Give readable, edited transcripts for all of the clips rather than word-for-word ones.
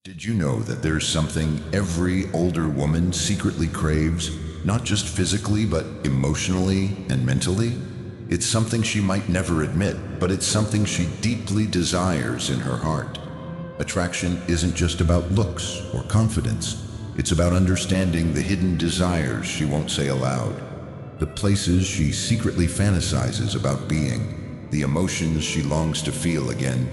Did you know that there's something every older woman secretly craves, not just physically, but emotionally and mentally? It's something she might never admit, but it's something she deeply desires in her heart. Attraction isn't just about looks or confidence. It's about understanding the hidden desires she won't say aloud, the places she secretly fantasizes about being, the emotions she longs to feel again,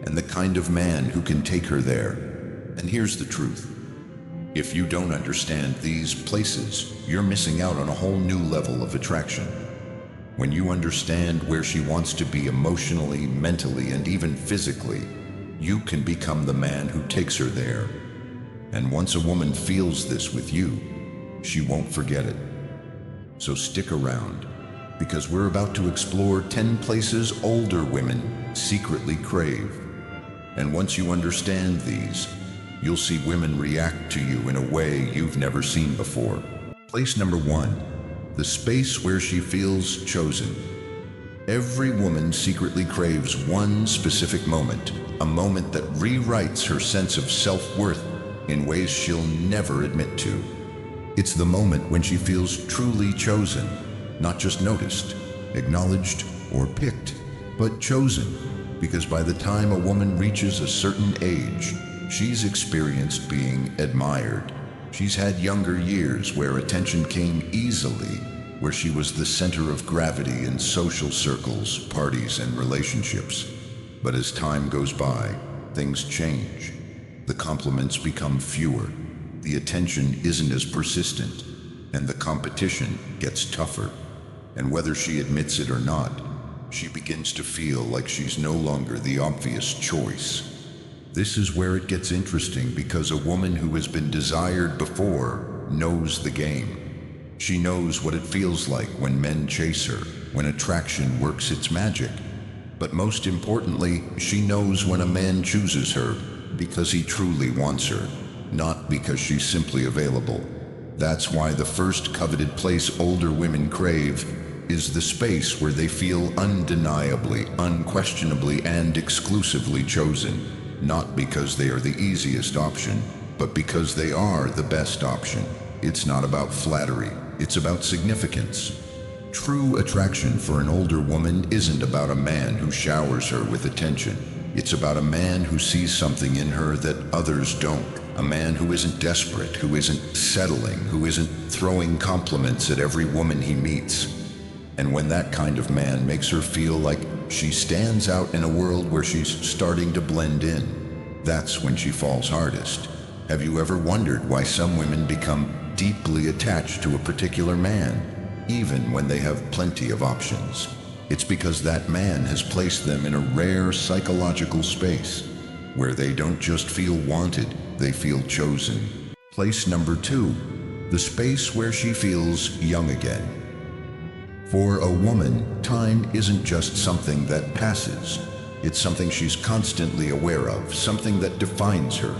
and the kind of man who can take her there. And here's the truth. If you don't understand these places, you're missing out on a whole new level of attraction. When you understand where she wants to be emotionally, mentally, and even physically, you can become the man who takes her there. And once a woman feels this with you, she won't forget it. So stick around, because we're about to explore 10 places older women secretly crave. And once you understand these, you'll see women react to you in a way you've never seen before. Place number 1, the space where she feels chosen. Every woman secretly craves one specific moment, a moment that rewrites her sense of self-worth in ways she'll never admit to. It's the moment when she feels truly chosen, not just noticed, acknowledged, or picked, but chosen, because by the time a woman reaches a certain age, she's experienced being admired. She's had younger years where attention came easily, where she was the center of gravity in social circles, parties, and relationships. But as time goes by, things change. The compliments become fewer, the attention isn't as persistent, and the competition gets tougher. And whether she admits it or not, she begins to feel like she's no longer the obvious choice. This is where it gets interesting, because a woman who has been desired before knows the game. She knows what it feels like when men chase her, when attraction works its magic. But most importantly, she knows when a man chooses her because he truly wants her, not because she's simply available. That's why the first coveted place older women crave is the space where they feel undeniably, unquestionably, and exclusively chosen. Not because they are the easiest option, but because they are the best option. It's not about flattery, it's about significance. True attraction for an older woman isn't about a man who showers her with attention. It's about a man who sees something in her that others don't. A man who isn't desperate, who isn't settling, who isn't throwing compliments at every woman he meets. And when that kind of man makes her feel like she stands out in a world where she's starting to blend in, that's when she falls hardest. Have you ever wondered why some women become deeply attached to a particular man, even when they have plenty of options? It's because that man has placed them in a rare psychological space where they don't just feel wanted, they feel chosen. Place number 2, the space where she feels young again. For a woman, time isn't just something that passes. It's something she's constantly aware of, something that defines her.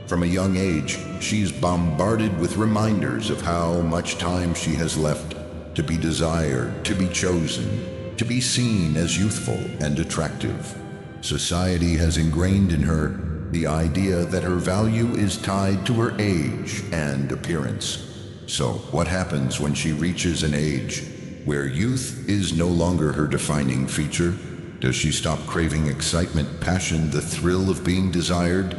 From a young age, she's bombarded with reminders of how much time she has left to be desired, to be chosen, to be seen as youthful and attractive. Society has ingrained in her the idea that her value is tied to her age and appearance. So, what happens when she reaches an age where youth is no longer her defining feature? Does she stop craving excitement, passion, the thrill of being desired?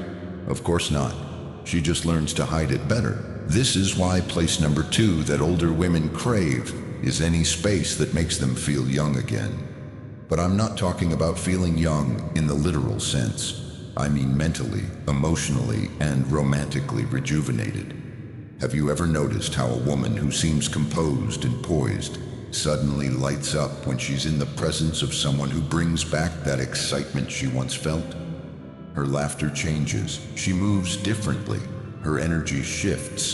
Of course not. She just learns to hide it better. This is why place number 2 that older women crave is any space that makes them feel young again. But I'm not talking about feeling young in the literal sense. I mean mentally, emotionally, and romantically rejuvenated. Have you ever noticed how a woman who seems composed and poised suddenly lights up when she's in the presence of someone who brings back that excitement she once felt? Her laughter changes, she moves differently, her energy shifts,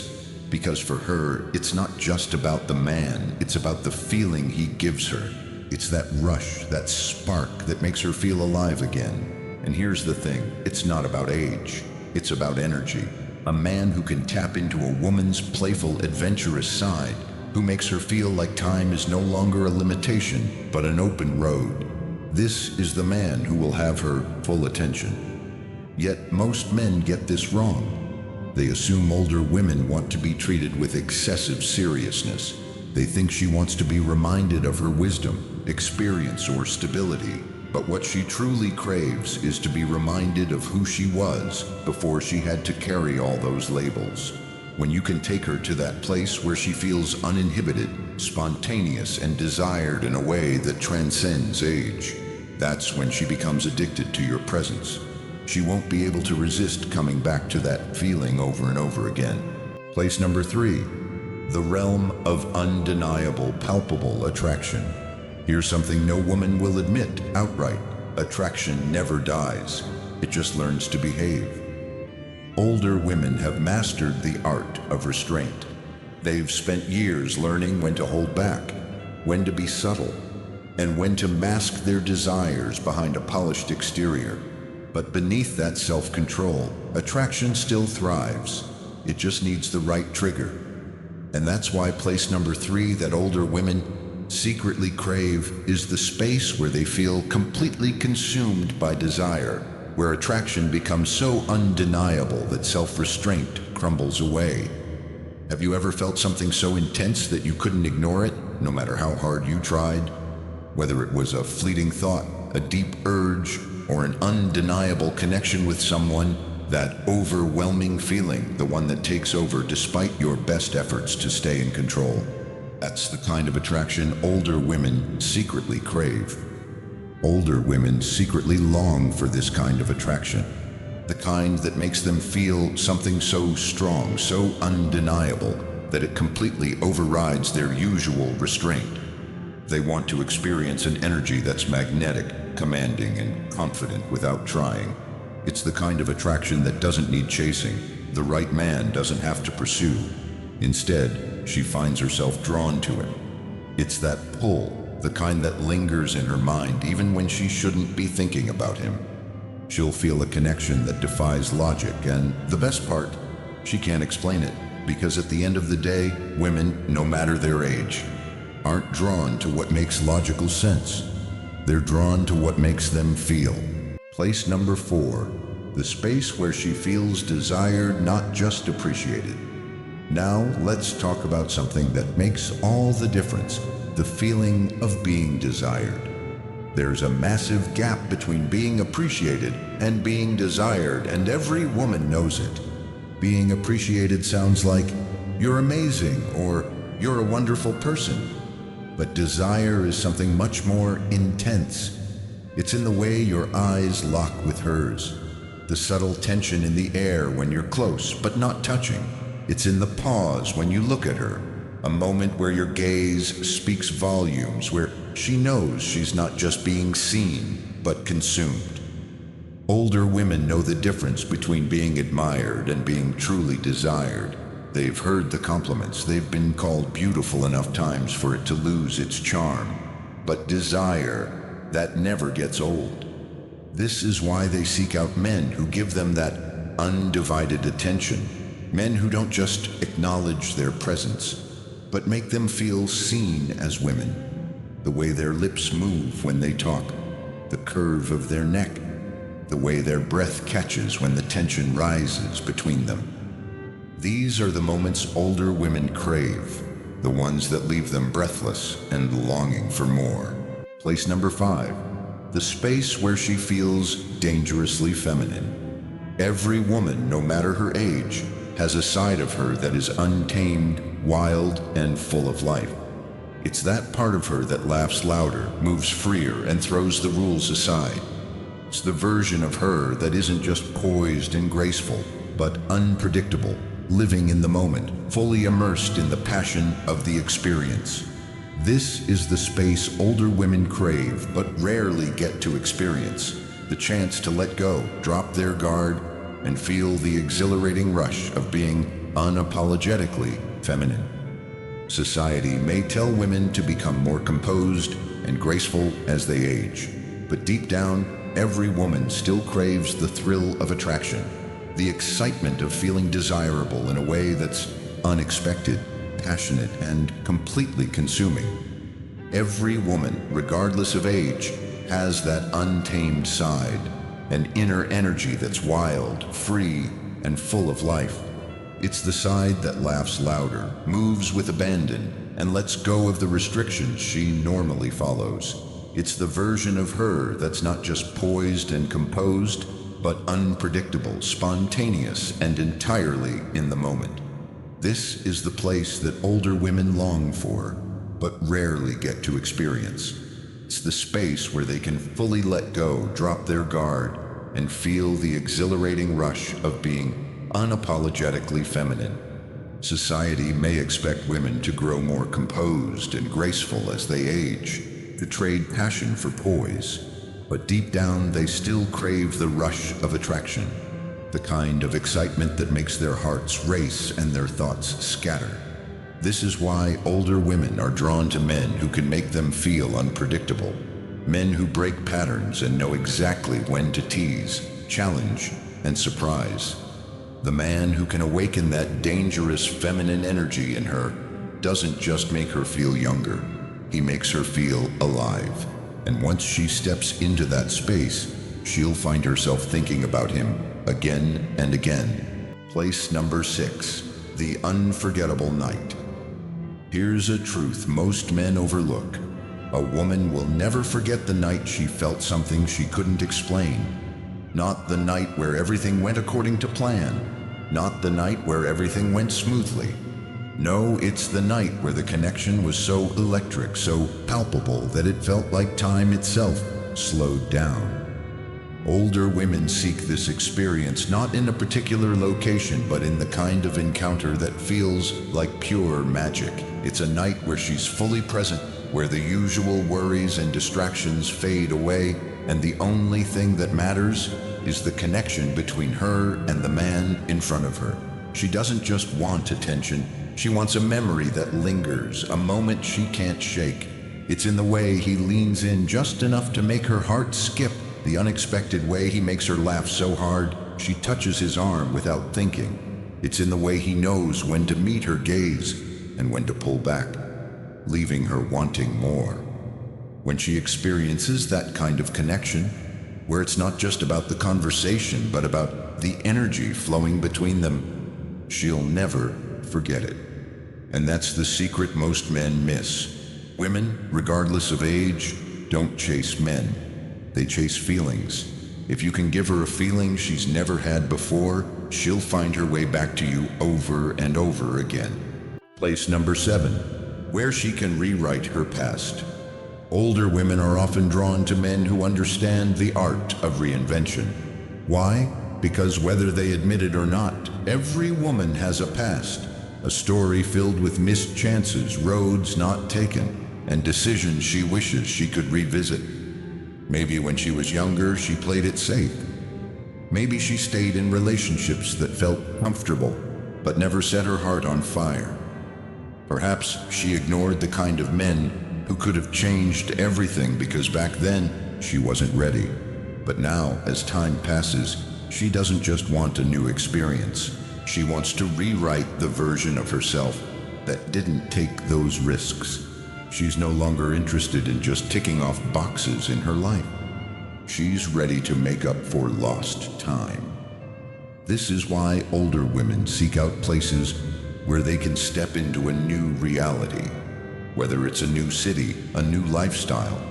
because for her, it's not just about the man, it's about the feeling he gives her. It's that rush, that spark that makes her feel alive again. And here's the thing, it's not about age, it's about energy. A man who can tap into a woman's playful, adventurous side, who makes her feel like time is no longer a limitation, but an open road. This is the man who will have her full attention. Yet most men get this wrong. They assume older women want to be treated with excessive seriousness. They think she wants to be reminded of her wisdom, experience, or stability. But what she truly craves is to be reminded of who she was before she had to carry all those labels. When you can take her to that place where she feels uninhibited, spontaneous, and desired in a way that transcends age, that's when she becomes addicted to your presence. She won't be able to resist coming back to that feeling over and over again. Place number 3, the realm of undeniable, palpable attraction. Here's something no woman will admit outright. Attraction never dies. It just learns to behave. Older women have mastered the art of restraint. They've spent years learning when to hold back, when to be subtle, and when to mask their desires behind a polished exterior. But beneath that self-control, attraction still thrives. It just needs the right trigger. And that's why place number 3 that older women secretly crave is the space where they feel completely consumed by desire, where attraction becomes so undeniable that self-restraint crumbles away. Have you ever felt something so intense that you couldn't ignore it, no matter how hard you tried? Whether it was a fleeting thought, a deep urge, or an undeniable connection with someone, that overwhelming feeling, the one that takes over despite your best efforts to stay in control. That's the kind of attraction older women secretly crave. Older women secretly long for this kind of attraction, the kind that makes them feel something so strong, so undeniable, that it completely overrides their usual restraint. They want to experience an energy that's magnetic, commanding, and confident without trying. It's the kind of attraction that doesn't need chasing. The right man doesn't have to pursue. Instead, she finds herself drawn to him. It's that pull, the kind that lingers in her mind even when she shouldn't be thinking about him. She'll feel a connection that defies logic, and the best part, she can't explain it, because at the end of the day, women, no matter their age, aren't drawn to what makes logical sense. They're drawn to what makes them feel. Place number 4, the space where she feels desired, not just appreciated. Now, let's talk about something that makes all the difference, the feeling of being desired. There's a massive gap between being appreciated and being desired, and every woman knows it. Being appreciated sounds like, "You're amazing," or "You're a wonderful person." But desire is something much more intense. It's in the way your eyes lock with hers, the subtle tension in the air when you're close but not touching. It's in the pause when you look at her, a moment where your gaze speaks volumes, where she knows she's not just being seen, but consumed. Older women know the difference between being admired and being truly desired. They've heard the compliments, they've been called beautiful enough times for it to lose its charm. But desire, that never gets old. This is why they seek out men who give them that undivided attention. Men who don't just acknowledge their presence, but make them feel seen as women. The way their lips move when they talk, the curve of their neck, the way their breath catches when the tension rises between them. These are the moments older women crave, the ones that leave them breathless and longing for more. Place number 5, the space where she feels dangerously feminine. Every woman, no matter her age, has a side of her that is untamed, wild, and full of life. It's that part of her that laughs louder, moves freer, and throws the rules aside. It's the version of her that isn't just poised and graceful, but unpredictable, living in the moment, fully immersed in the passion of the experience. This is the space older women crave, but rarely get to experience. The chance to let go, drop their guard, and feel the exhilarating rush of being unapologetically feminine. Society may tell women to become more composed and graceful as they age, but deep down, every woman still craves the thrill of attraction, the excitement of feeling desirable in a way that's unexpected, passionate, and completely consuming. Every woman, regardless of age, has that untamed side, an inner energy that's wild, free, and full of life. It's the side that laughs louder, moves with abandon, and lets go of the restrictions she normally follows. It's the version of her that's not just poised and composed, but unpredictable, spontaneous, and entirely in the moment. This is the place that older women long for, but rarely get to experience. It's the space where they can fully let go, drop their guard, and feel the exhilarating rush of being unapologetically feminine. Society may expect women to grow more composed and graceful as they age, to trade passion for poise, but deep down they still crave the rush of attraction, the kind of excitement that makes their hearts race and their thoughts scatter. This is why older women are drawn to men who can make them feel unpredictable, men who break patterns and know exactly when to tease, challenge, and surprise. The man who can awaken that dangerous feminine energy in her doesn't just make her feel younger, he makes her feel alive. And once she steps into that space, she'll find herself thinking about him again and again. Place number 6, the unforgettable night. Here's a truth most men overlook. A woman will never forget the night she felt something she couldn't explain. Not the night where everything went according to plan. Not the night where everything went smoothly. No, it's the night where the connection was so electric, so palpable that it felt like time itself slowed down. Older women seek this experience not in a particular location, but in the kind of encounter that feels like pure magic. It's a night where she's fully present, where the usual worries and distractions fade away, and the only thing that matters is the connection between her and the man in front of her. She doesn't just want attention, she wants a memory that lingers, a moment she can't shake. It's in the way he leans in just enough to make her heart skip, the unexpected way he makes her laugh so hard she touches his arm without thinking. It's in the way he knows when to meet her gaze and when to pull back, leaving her wanting more. When she experiences that kind of connection, where it's not just about the conversation, but about the energy flowing between them, she'll never forget it. And that's the secret most men miss. Women, regardless of age, don't chase men. They chase feelings. If you can give her a feeling she's never had before, she'll find her way back to you over and over again. Place number 7, where she can rewrite her past. Older women are often drawn to men who understand the art of reinvention. Why? Because whether they admit it or not, every woman has a past. A story filled with missed chances, roads not taken, and decisions she wishes she could revisit. Maybe when she was younger, she played it safe. Maybe she stayed in relationships that felt comfortable, but never set her heart on fire. Perhaps she ignored the kind of men who could have changed everything because back then she wasn't ready. But now, as time passes, she doesn't just want a new experience. She wants to rewrite the version of herself that didn't take those risks. She's no longer interested in just ticking off boxes in her life. She's ready to make up for lost time. This is why older women seek out places where they can step into a new reality. Whether it's a new city, a new lifestyle,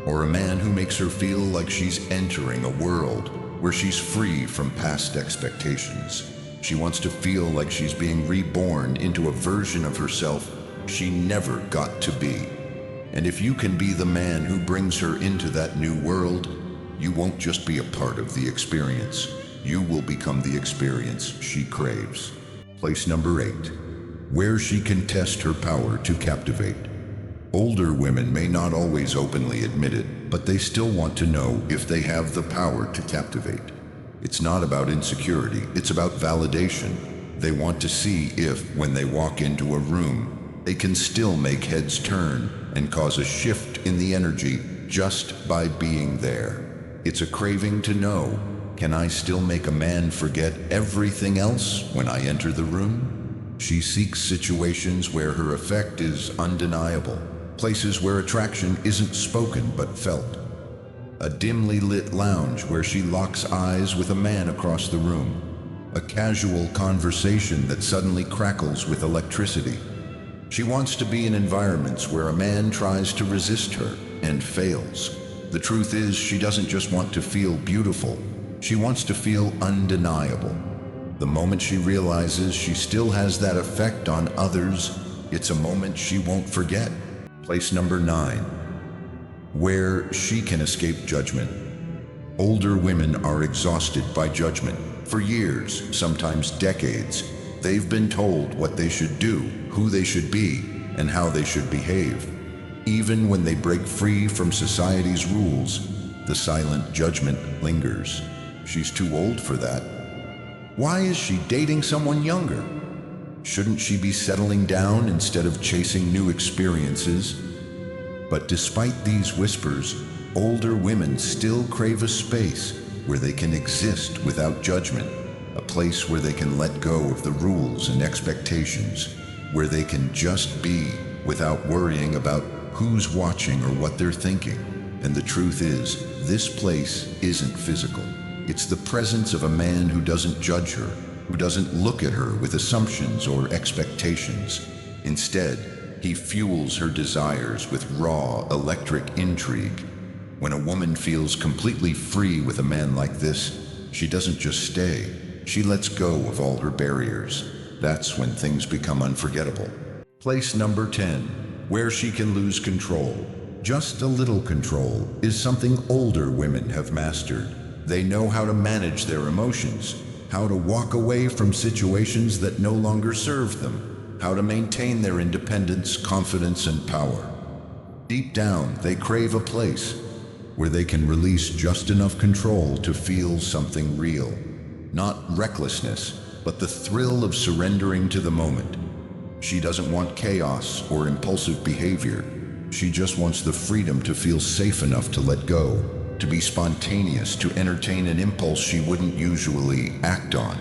or a man who makes her feel like she's entering a world where she's free from past expectations. She wants to feel like she's being reborn into a version of herself she never got to be. And if you can be the man who brings her into that new world, you won't just be a part of the experience. You will become the experience she craves. Place number 8, where she can test her power to captivate. Older women may not always openly admit it, but they still want to know if they have the power to captivate. It's not about insecurity, it's about validation. They want to see if, when they walk into a room, they can still make heads turn and cause a shift in the energy just by being there. It's a craving to know, can I still make a man forget everything else when I enter the room? She seeks situations where her effect is undeniable, places where attraction isn't spoken but felt. A dimly lit lounge where she locks eyes with a man across the room. A casual conversation that suddenly crackles with electricity. She wants to be in environments where a man tries to resist her and fails. The truth is, she doesn't just want to feel beautiful, she wants to feel undeniable. The moment she realizes she still has that effect on others, it's a moment she won't forget. Place number 9. Where she can escape judgment. Older women are exhausted by judgment. For years, sometimes decades, they've been told what they should do, who they should be, and how they should behave. Even when they break free from society's rules, the silent judgment lingers. She's too old for that. Why is she dating someone younger? Shouldn't she be settling down instead of chasing new experiences? But despite these whispers, older women still crave a space where they can exist without judgment, a place where they can let go of the rules and expectations, where they can just be without worrying about who's watching or what they're thinking. And the truth is, this place isn't physical. It's the presence of a man who doesn't judge her, who doesn't look at her with assumptions or expectations. Instead, he fuels her desires with raw, electric intrigue. When a woman feels completely free with a man like this, she doesn't just stay, she lets go of all her barriers. That's when things become unforgettable. Place number 10, where she can lose control. Just a little control is something older women have mastered. They know how to manage their emotions, how to walk away from situations that no longer serve them, how to maintain their independence, confidence, and power. Deep down, they crave a place where they can release just enough control to feel something real. Not recklessness, but the thrill of surrendering to the moment. She doesn't want chaos or impulsive behavior. She just wants the freedom to feel safe enough to let go, to be spontaneous, to entertain an impulse she wouldn't usually act on.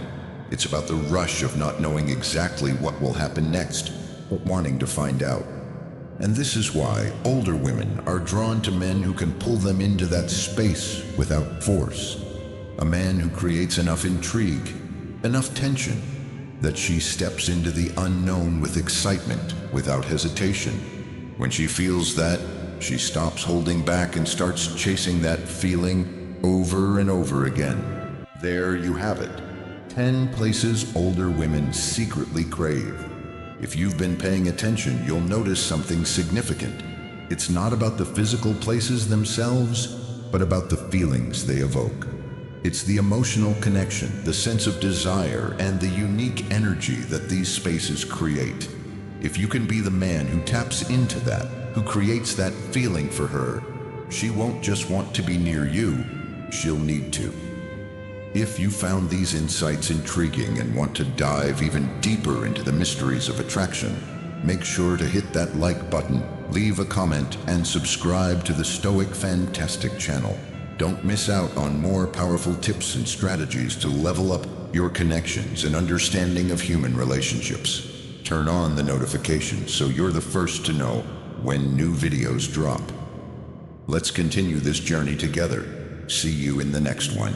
It's about the rush of not knowing exactly what will happen next, but wanting to find out. And this is why older women are drawn to men who can pull them into that space without force. A man who creates enough intrigue, enough tension, that she steps into the unknown with excitement, without hesitation. When she feels that, she stops holding back and starts chasing that feeling over and over again. There you have it. 10 places older women secretly crave. If you've been paying attention, you'll notice something significant. It's not about the physical places themselves, but about the feelings they evoke. It's the emotional connection, the sense of desire, and the unique energy that these spaces create. If you can be the man who taps into that, who creates that feeling for her, she won't just want to be near you, she'll need to. If you found these insights intriguing and want to dive even deeper into the mysteries of attraction, make sure to hit that like button, leave a comment, and subscribe to the Stoic Fantastic channel. Don't miss out on more powerful tips and strategies to level up your connections and understanding of human relationships. Turn on the notifications so you're the first to know when new videos drop. Let's continue this journey together. See you in the next one.